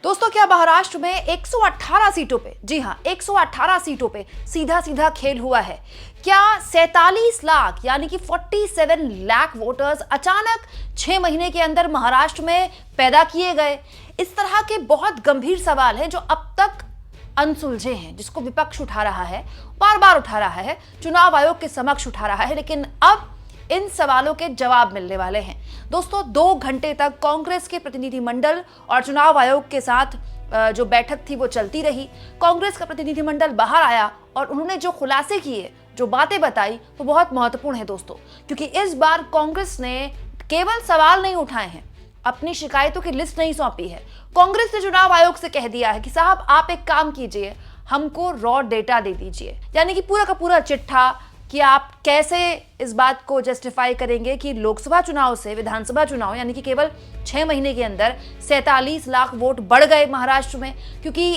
दोस्तों, क्या महाराष्ट्र में 118 सीटों पे, जी हां 118 सीटों पे सीधा सीधा खेल हुआ है? क्या 47 लाख यानी कि 47 लाख वोटर्स अचानक 6 महीने के अंदर महाराष्ट्र में पैदा किए गए? इस तरह के बहुत गंभीर सवाल हैं जो अब तक अनसुलझे हैं, जिसको विपक्ष उठा रहा है, बार बार उठा रहा है, चुनाव आयोग के समक्ष उठा रहा है, लेकिन अब इन सवालों के जवाब मिलने वाले हैं। दोस्तों, 2 घंटे तक कांग्रेस के प्रतिनिधिमंडल और चुनाव आयोग के साथ जो बैठक थी वो चलती रही। कांग्रेस का प्रतिनिधिमंडल बाहर आया और उन्होंने जो खुलासे किए, जो बातें बताई, वो बहुत महत्वपूर्ण है दोस्तों, क्योंकि इस बार कांग्रेस ने केवल सवाल नहीं उठाए हैं, अपनी शिकायतों की लिस्ट नहीं सौंपी है। कांग्रेस ने चुनाव आयोग से कह दिया है कि साहब आप एक काम कीजिए, हमको रॉ डेटा दे दीजिए, यानी कि पूरा का पूरा चिट्ठा कि आप कैसे इस बात को जस्टिफाई करेंगे कि लोकसभा चुनाव से विधानसभा चुनाव यानी कि केवल 6 महीने के अंदर 47 लाख वोट बढ़ गए महाराष्ट्र में। क्योंकि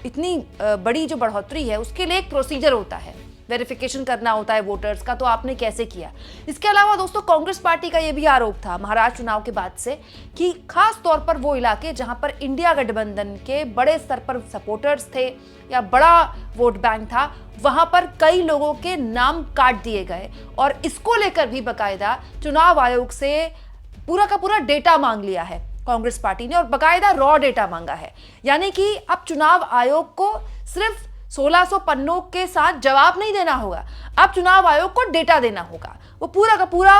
इतनी बड़ी जो बढ़ोतरी है उसके लिए एक प्रोसीजर होता है, वेरिफिकेशन करना होता है वोटर्स का, तो आपने कैसे किया। इसके अलावा दोस्तों, कांग्रेस पार्टी का यह भी आरोप था महाराष्ट्र चुनाव के बाद से कि खास तौर पर वो इलाके जहां पर इंडिया गठबंधन के बड़े स्तर पर सपोर्टर्स थे या बड़ा वोट बैंक था, वहां पर कई लोगों के नाम काट दिए गए और इसको लेकर भी बाकायदा चुनाव आयोग से पूरा का पूरा डेटा मांग लिया है कांग्रेस पार्टी ने, और बाकायदा रॉ डेटा मांगा है। यानी कि अब चुनाव आयोग को सिर्फ 1600 पन्नों के साथ जवाब नहीं देना होगा, अब चुनाव आयोग को डेटा देना होगा, वो पूरा का पूरा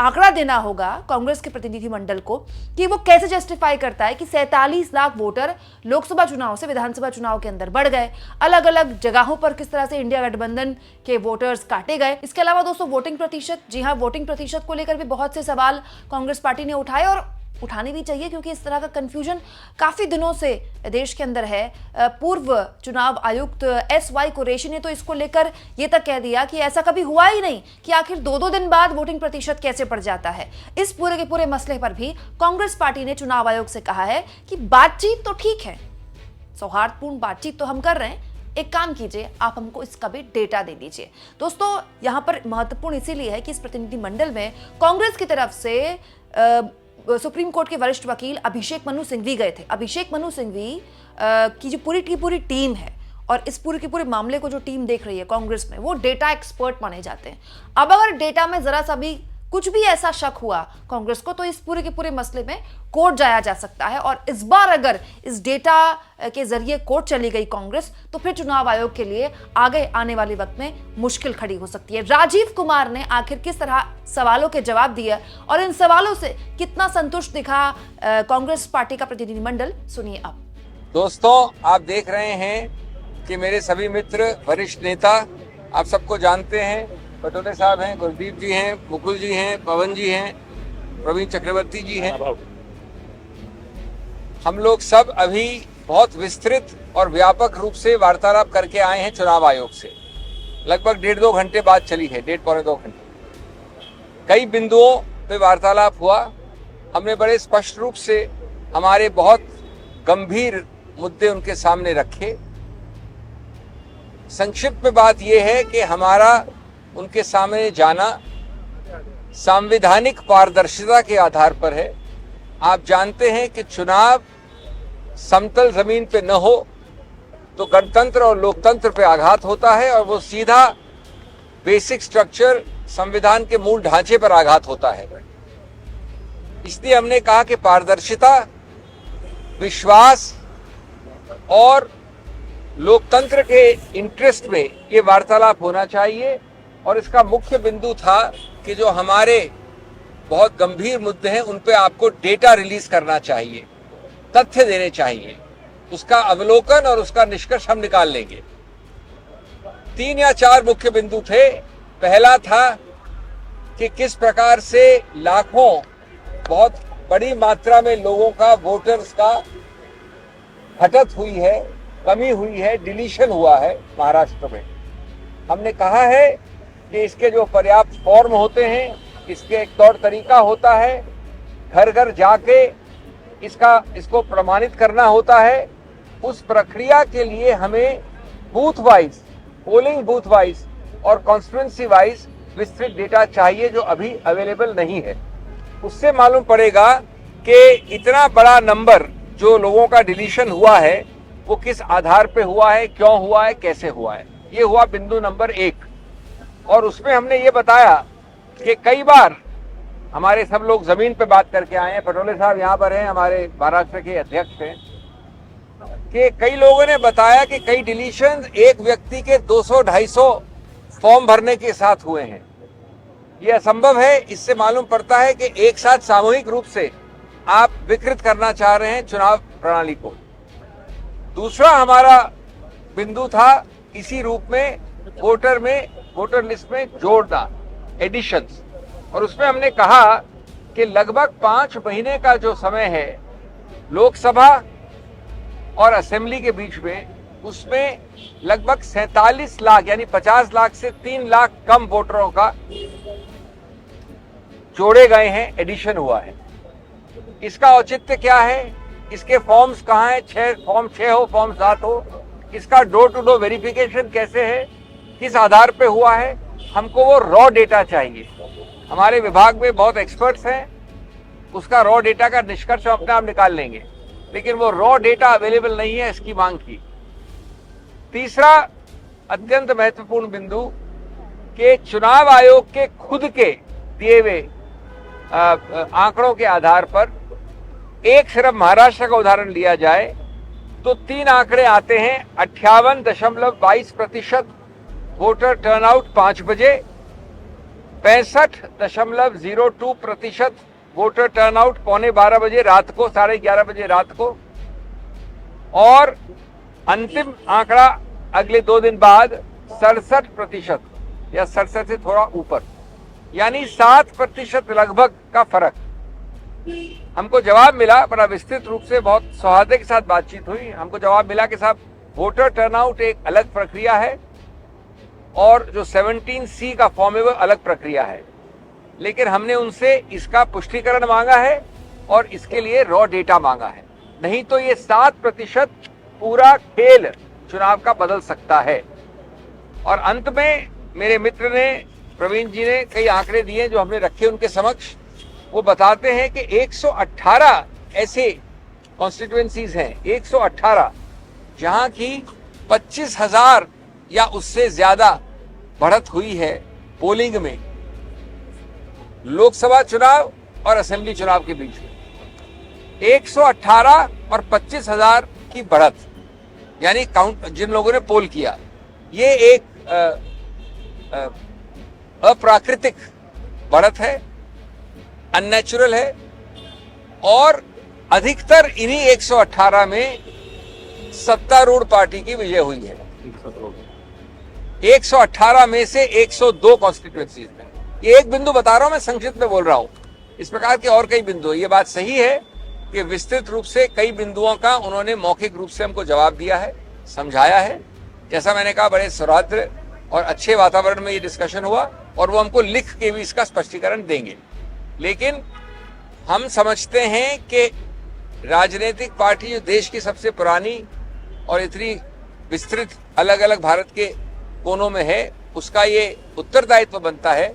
आंकड़ा देना होगा कांग्रेस के प्रतिनिधिमंडल को कि वो कैसे जस्टिफाई करता है कि 47 लाख वोटर लोकसभा चुनाव से विधानसभा चुनाव के अंदर बढ़ गए, अलग अलग जगहों पर किस तरह से इंडिया गठबंधन के वोटर्स काटे गए। इसके अलावा दोस्तों, वोटिंग प्रतिशत, जी हाँ, वोटिंग प्रतिशत को लेकर भी बहुत से सवाल कांग्रेस पार्टी ने उठाए और उठाने भी चाहिए, क्योंकि इस तरह का कंफ्यूजन काफी दिनों से देश के अंदर है। पूर्व चुनाव आयुक्त SY कुरैशी ने तो इसको लेकर यह तक कह दिया कि ऐसा कभी हुआ ही नहीं कि आखिर 2-2 दिन बाद वोटिंग प्रतिशत कैसे बढ़ जाता है। इस पूरे के पूरे मसले पर भी कांग्रेस पार्टी ने चुनाव आयोग से कहा है कि बातचीत तो ठीक है, सौहार्दपूर्ण बातचीत तो हम कर रहे हैं, एक काम कीजिए, आप हमको इसका भी डेटा दे दीजिए। दोस्तों, यहां पर महत्वपूर्ण इसीलिए है कि इस प्रतिनिधिमंडल में कांग्रेस की तरफ से सुप्रीम कोर्ट के वरिष्ठ वकील अभिषेक मनु सिंघवी गए थे। अभिषेक मनु सिंघवी की जो पूरी की पूरी टीम है और इस पूरे के पूरे मामले को जो टीम देख रही है कांग्रेस में, वो डेटा एक्सपर्ट माने जाते हैं। अब अगर डेटा में जरा सा भी कुछ भी ऐसा शक हुआ कांग्रेस को, तो इस पूरे के पूरे मसले में कोर्ट जाया जा सकता है, और इस बार अगर इस डेटा के जरिए कोर्ट चली गई कांग्रेस, तो फिर चुनाव आयोग के लिए आगे आने वाले वक्त में मुश्किल खड़ी हो सकती है। राजीव कुमार ने आखिर किस तरह सवालों के जवाब दिए और इन सवालों से कितना संतुष्ट दिखा कांग्रेस पार्टी का प्रतिनिधिमंडल, सुनिए अब। दोस्तों, आप देख रहे हैं कि मेरे सभी मित्र, वरिष्ठ नेता, आप सबको जानते हैं, पटोले साहब हैं, गुरदीप जी हैं, मुकुल जी हैं, पवन जी हैं, प्रवीण चक्रवर्ती जी हैं। हम लोग सब अभी बहुत विस्तृत और व्यापक रूप से वार्तालाप करके आए हैं चुनाव आयोग से। लगभग 1.5-2 घंटे बाद चली है, 1.5-पौने 2 घंटे। कई बिंदुओं पे वार्तालाप हुआ। हमने बड़े स्पष्ट रूप से हमारे बहुत गंभीर मुद्दे उनके सामने रखे। संक्षिप्त में बात यह है कि हमारा उनके सामने जाना संवैधानिक पारदर्शिता के आधार पर है। आप जानते हैं कि चुनाव समतल जमीन पे न हो तो गणतंत्र और लोकतंत्र पे आघात होता है, और वो सीधा बेसिक स्ट्रक्चर, संविधान के मूल ढांचे पर आघात होता है। इसलिए हमने कहा कि पारदर्शिता, विश्वास और लोकतंत्र के इंटरेस्ट में ये वार्तालाप होना चाहिए। और इसका मुख्य बिंदु था कि जो हमारे बहुत गंभीर मुद्दे हैं उन पे आपको डेटा रिलीज करना चाहिए, तथ्य देने चाहिए, उसका अवलोकन और उसका निष्कर्ष हम निकाल लेंगे। 3 या 4 मुख्य बिंदु थे। पहला था कि किस प्रकार से लाखों, बहुत बड़ी मात्रा में लोगों का, वोटर्स का हटत हुई है, कमी हुई है, डिलीशन हुआ है महाराष्ट्र में। हमने कहा है कि इसके जो पर्याप्त फॉर्म होते हैं, इसके एक तौर तरीका होता है, घर घर जाके इसको प्रमाणित करना होता है। उस प्रक्रिया के लिए हमें booth wise, polling booth wise और कॉन्स्टिट्यूएंसी वाइज विस्तृत डेटा चाहिए, जो अभी अवेलेबल नहीं है। उससे मालूम पड़ेगा कि इतना बड़ा नंबर जो लोगों का डिलीशन हुआ है वो किस आधार पे हुआ है, क्यों हुआ है, कैसे हुआ है। ये हुआ बिंदु नंबर 1। और उसमें हमने ये बताया कि कई बार हमारे सब लोग जमीन पे बात करके आए हैं, पटोले साहब यहाँ पर हैं, हमारे महाराष्ट्र के अध्यक्ष हैं, कि कई लोगों ने बताया कि कई डिलीशन एक व्यक्ति के 200-250 फॉर्म भरने के साथ हुए हैं। यह असंभव है। इससे मालूम पड़ता है कि एक साथ सामूहिक रूप से आप विकृत करना चाह रहे हैं चुनाव प्रणाली को। दूसरा हमारा बिंदु था इसी रूप में वोटर लिस्ट में जोड़ना, एडिशंस, और उसमें हमने कहा कि लगभग 5 महीने का जो समय है लोकसभा और असेंबली के बीच में, उसमें लगभग 47 लाख यानी 50 लाख से 3 लाख कम वोटरों का जोड़े गए हैं, एडिशन हुआ है। इसका औचित्य क्या है? इसके फॉर्म्स कहाँ हैं? फॉर्म 6 हो, फॉर्म 7 हो। इसका डोर टू डोर वेरिफिकेशन कैसे है, किस आधार पे हुआ है? हमको वो रॉ डेटा चाहिए। हमारे विभाग में बहुत एक्सपर्ट्स हैं, उसका रॉ डेटा का निष्कर्ष हम अपने आप निकाल लेंगे, लेकिन वो रॉ डेटा अवेलेबल नहीं है, इसकी मांग की। तीसरा अत्यंत महत्वपूर्ण बिंदु कि चुनाव आयोग के खुद के दिए हुए आंकड़ों के आधार पर एक सिर्फ महाराष्ट्र का उदाहरण लिया जाए तो 3 आंकड़े आते हैं। 58.22% वोटर टर्नआउट 5 बजे, 65.02% वोटर टर्नआउट 11:15 बजे रात को, 11:30 बजे रात को, और अंतिम आंकड़ा अगले 2 दिन बाद 67% या 67 से थोड़ा ऊपर, यानी 7% लगभग का फर्क। हमको जवाब मिला, बड़ा विस्तृत रूप से बहुत सौहार्द के साथ बातचीत हुई। हमको जवाब मिला कि साहब वोटर टर्नआउट एक अलग प्रक्रिया है और जो 17C का फॉर्म है वो अलग प्रक्रिया है, लेकिन हमने उनसे इसका पुष्टिकरण मांगा है और इसके लिए रॉ डेटा मांगा है। नहीं तो ये 7% पूरा खेल चुनाव का बदल सकता है। और अंत में मेरे मित्र ने, प्रवीण जी ने कई आंकड़े दिए जो हमने रखे उनके समक्ष। वो बताते हैं कि 118 ऐसे कॉन्स्टिट्यूएंसीज हैं, 118, जहां की 25,000 या उससे ज्यादा बढ़त हुई है पोलिंग में, लोकसभा चुनाव और असेंबली चुनाव के बीच में 118 और 25,000 की बढ़त, यानी काउंट जिन लोगों ने पोल किया। ये एक अप्राकृतिक बढ़त है, अननेचुरल है, और अधिकतर इन्हीं 118 में सत्तारूढ़ पार्टी की विजय हुई है। 118 में से 102 कॉन्स्टिट्यूएंसीज में। ये एक बिंदु बता रहा हूं, मैं संक्षिप्त में बोल रहा हूं। इस प्रकार के और कई बिंदु। ये बात सही है कि विस्तृत रूप से कई बिंदुओं का उन्होंने मौखिक रूप से हमको जवाब दिया है, समझाया है। जैसा मैंने कहा, बड़े सौहार्द और अच्छे वातावरण में ये डिस्कशन हुआ और वो हमको लिख के भी इसका स्पष्टीकरण देंगे। लेकिन हम समझते हैं कि राजनीतिक पार्टी जो देश की सबसे पुरानी और इतनी विस्तृत अलग अलग भारत के कोनों में है, उसका ये उत्तरदायित्व बनता है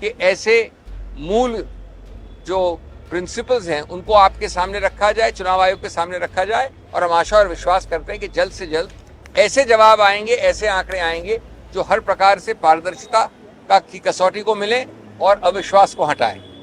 कि ऐसे मूल जो प्रिंसिपल्स हैं उनको आपके सामने रखा जाए, चुनाव आयोग के सामने रखा जाए। और हम आशा और विश्वास करते हैं कि जल्द से जल्द ऐसे जवाब आएंगे, ऐसे आंकड़े आएंगे जो हर प्रकार से पारदर्शिता की कसौटी को मिले और अविश्वास को हटाएं।